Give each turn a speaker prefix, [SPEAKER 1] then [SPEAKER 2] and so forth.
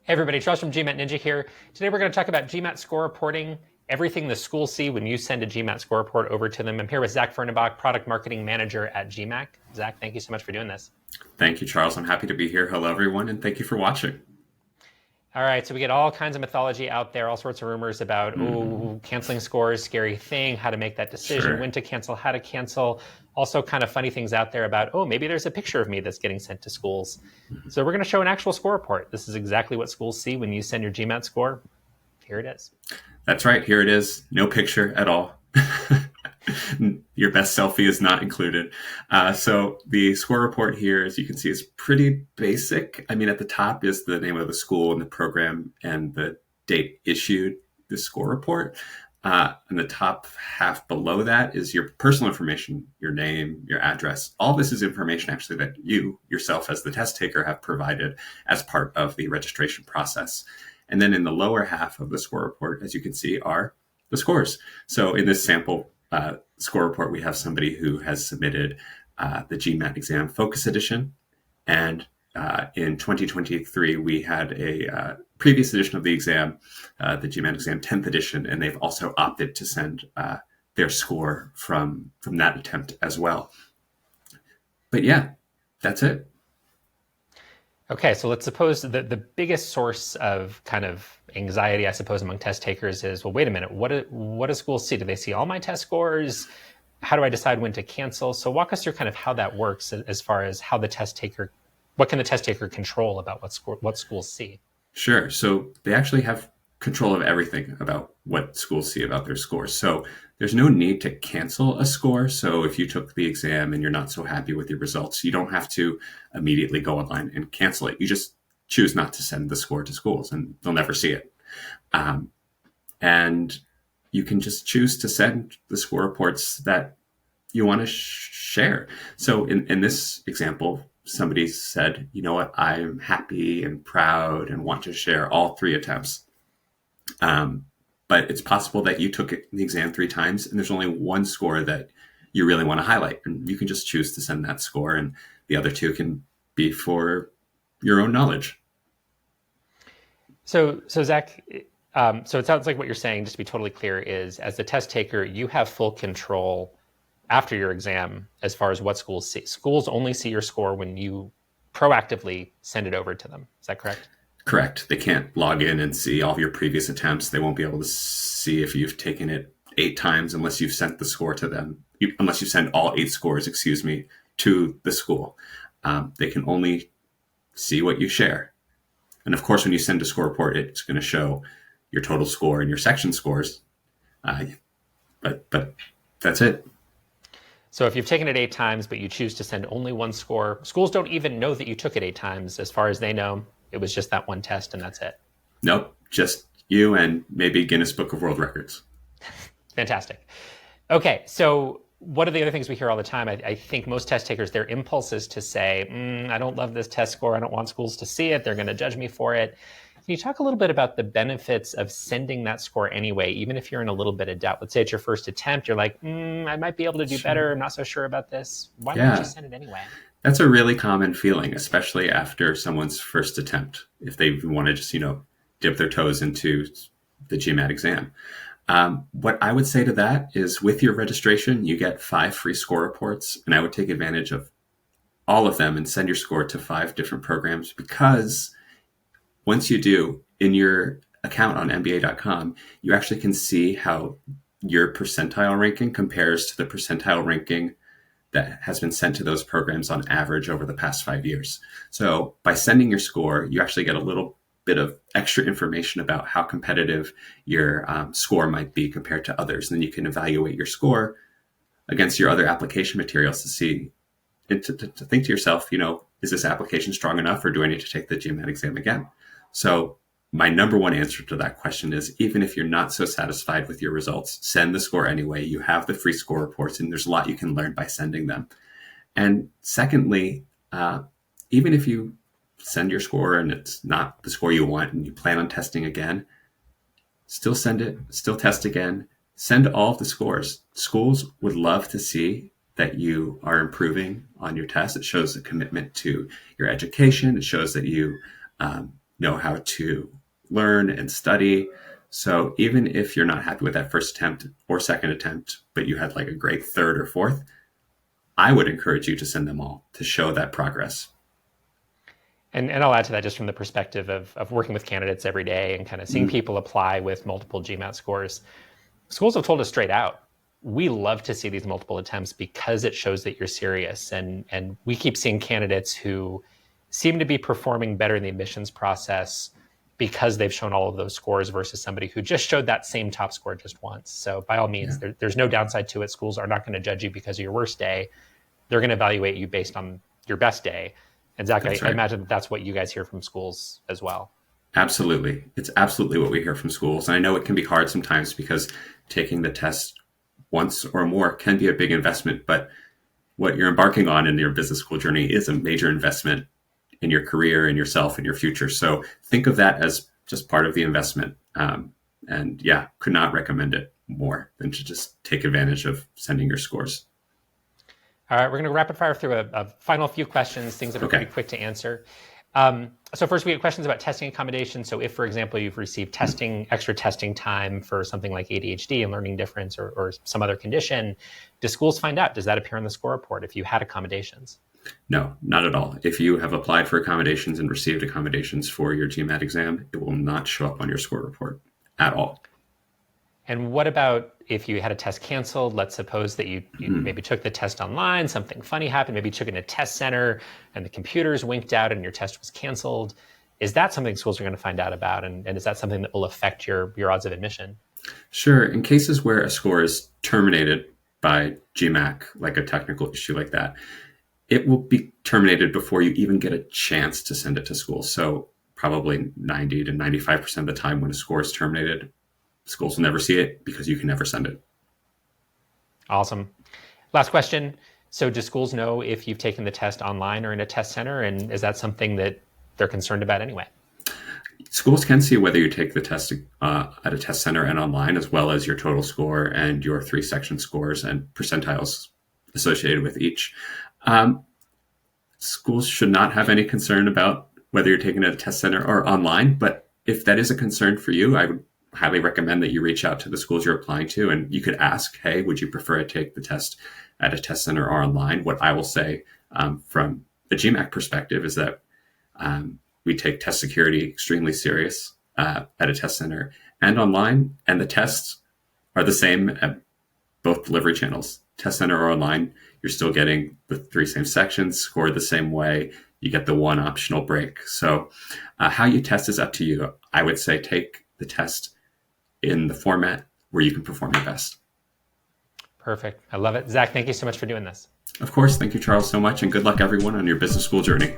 [SPEAKER 1] Hey everybody, Charles from GMAT Ninja here. Today we're going to talk about GMAT score reporting, everything the schools see when you send a GMAT score report over to them. I'm here with Zach Fernebok, Product Marketing Manager at GMAC. Zach, thank you so much for doing this.
[SPEAKER 2] Thank you, Charles. I'm happy to be here. Hello, everyone, and thank you for watching.
[SPEAKER 1] All right, so we get all kinds of mythology out there, all sorts of rumors about, canceling scores, scary thing, how to make that decision,
[SPEAKER 2] Sure.
[SPEAKER 1] when to cancel, how to cancel. Also kind of funny things out there about, maybe there's a picture of me that's getting sent to schools. So we're going to show an actual score report. This is exactly what schools see when you send your GMAT score. Here it is.
[SPEAKER 2] That's right. Here it is. No picture at all. Your best selfie is not included. So the score report here, as you can see, is pretty basic. I mean, at the top is the name of the school and the program and the date issued the score report. And the top half below that is your personal information, your name, your address. All this is information actually that you yourself as the test taker have provided as part of the registration process. And then in the lower half of the score report, as you can see, are the scores. So in this sample score report, we have somebody who has submitted the GMAT exam focus edition. And in 2023, we had a previous edition of the exam, the GMAT exam 10th edition, and they've also opted to send their score from that attempt as well. But yeah, that's it.
[SPEAKER 1] Okay, so let's suppose that the biggest source of kind of anxiety, I suppose, among test takers is, well, wait a minute, what do schools see? Do they see all my test scores? How do I decide when to cancel? So walk us through kind of how that works as far as how the test taker, what can the test taker control about what schools see?
[SPEAKER 2] Sure. So they actually have control of everything about what schools see about their scores. So there's no need to cancel a score. So if you took the exam and you're not so happy with your results, you don't have to immediately go online and cancel it. You just choose not to send the score to schools and they'll never see it. And you can just choose to send the score reports that you want to share. So in this example, somebody said, you know what, I'm happy and proud and want to share all 3 attempts. But it's possible that you took the exam 3 times and there's only one score that you really want to highlight. And you can just choose to send that score and the other 2 can be for your own knowledge.
[SPEAKER 1] So Zach, so it sounds like what you're saying, just to be totally clear, is as the test taker, you have full control after your exam as far as what schools see. Schools only see your score when you proactively send it over to them. Is that correct?
[SPEAKER 2] Correct. They can't log in and see all of your previous attempts. They won't be able to see if you've taken it 8 times unless you've sent the score to them, unless you send all 8 scores, to the school. They can only see what you share. And of course, when you send a score report, it's going to show your total score and your section scores. But that's it.
[SPEAKER 1] So if you've taken it 8 times, but you choose to send only one score, schools don't even know that you took it 8 times. As far as they know, it was just that one test and that's it.
[SPEAKER 2] Nope, just you and maybe Guinness Book of World Records.
[SPEAKER 1] Fantastic. Okay, so what are the other things we hear all the time? I think most test takers, their impulse is to say, I don't love this test score. I don't want schools to see it. They're going to judge me for it. Can you talk a little bit about the benefits of sending that score anyway, even if you're in a little bit of doubt? Let's say it's your first attempt. You're like, I might be able to do better. I'm not so sure about this. Why don't you send it anyway?
[SPEAKER 2] That's a really common feeling, especially after someone's first attempt, if they want to just, dip their toes into the GMAT exam. What I would say to that is with your registration, you get 5 free score reports, and I would take advantage of all of them and send your score to 5 different programs, because once you do, in your account on MBA.com, you actually can see how your percentile ranking compares to the percentile ranking that has been sent to those programs on average over the past 5 years. So by sending your score, you actually get a little bit of extra information about how competitive your score might be compared to others. And then you can evaluate your score against your other application materials to see, and to think to yourself, is this application strong enough, or do I need to take the GMAT exam again? So my number one answer to that question is, even if you're not so satisfied with your results, send the score anyway. You have the free score reports, and there's a lot you can learn by sending them. And secondly, even if you send your score and it's not the score you want and you plan on testing again, still send it, still test again, send all of the scores. Schools would love to see that you are improving on your test. It shows a commitment to your education. It shows that you know how to learn and study. So even if you're not happy with that first attempt or second attempt, but you had like a great third or fourth, I would encourage you to send them all to show that progress.
[SPEAKER 1] And I'll add to that just from the perspective of working with candidates every day and kind of seeing people apply with multiple GMAT scores. Schools have told us straight out, we love to see these multiple attempts because it shows that you're serious. And we keep seeing candidates who seem to be performing better in the admissions process because they've shown all of those scores versus somebody who just showed that same top score just once. So by all means, there's no downside to it. Schools are not going to judge you because of your worst day. They're going to evaluate you based on your best day. And Zach, I imagine that's what you guys hear from schools as well.
[SPEAKER 2] Absolutely. It's absolutely what we hear from schools. And I know it can be hard sometimes because taking the test once or more can be a big investment, but what you're embarking on in your business school journey is a major investment in your career, in yourself, in your future. So think of that as just part of the investment. And yeah, could not recommend it more than to just take advantage of sending your scores.
[SPEAKER 1] All right, we're going to rapid fire through a final few questions, things that are pretty quick to answer. So first, we have questions about testing accommodations. So if, for example, you've received extra testing time for something like ADHD and learning difference or some other condition, do schools find out? Does that appear in the score report if you had accommodations?
[SPEAKER 2] No, not at all. If you have applied for accommodations and received accommodations for your GMAT exam, it will not show up on your score report at all.
[SPEAKER 1] And what about if you had a test canceled? Let's suppose that you maybe took the test online, something funny happened, maybe you took it in a test center and the computers winked out and your test was canceled. Is that something schools are going to find out about? And is that something that will affect your odds of admission?
[SPEAKER 2] Sure. In cases where a score is terminated by GMAC, like a technical issue like that, it will be terminated before you even get a chance to send it to school. So probably 90 to 95% of the time when a score is terminated, schools will never see it because you can never send it.
[SPEAKER 1] Awesome. Last question. So do schools know if you've taken the test online or in a test center? And is that something that they're concerned about anyway?
[SPEAKER 2] Schools can see whether you take the test at a test center and online, as well as your total score and your 3-section scores and percentiles associated with each. Schools should not have any concern about whether you're taking it at a test center or online. But if that is a concern for you, I would highly recommend that you reach out to the schools you're applying to, and you could ask, hey, would you prefer I take the test at a test center or online? What I will say from the GMAC perspective is that we take test security extremely serious at a test center and online, and the tests are the same at both delivery channels. Test center or online, you're still getting the 3 same sections scored the same way. You get the 1 optional break. So how you test is up to you. I would say take the test in the format where you can perform your best.
[SPEAKER 1] Perfect. I love it. Zach, thank you so much for doing this.
[SPEAKER 2] Of course. Thank you, Charles, so much. And good luck, everyone, on your business school journey.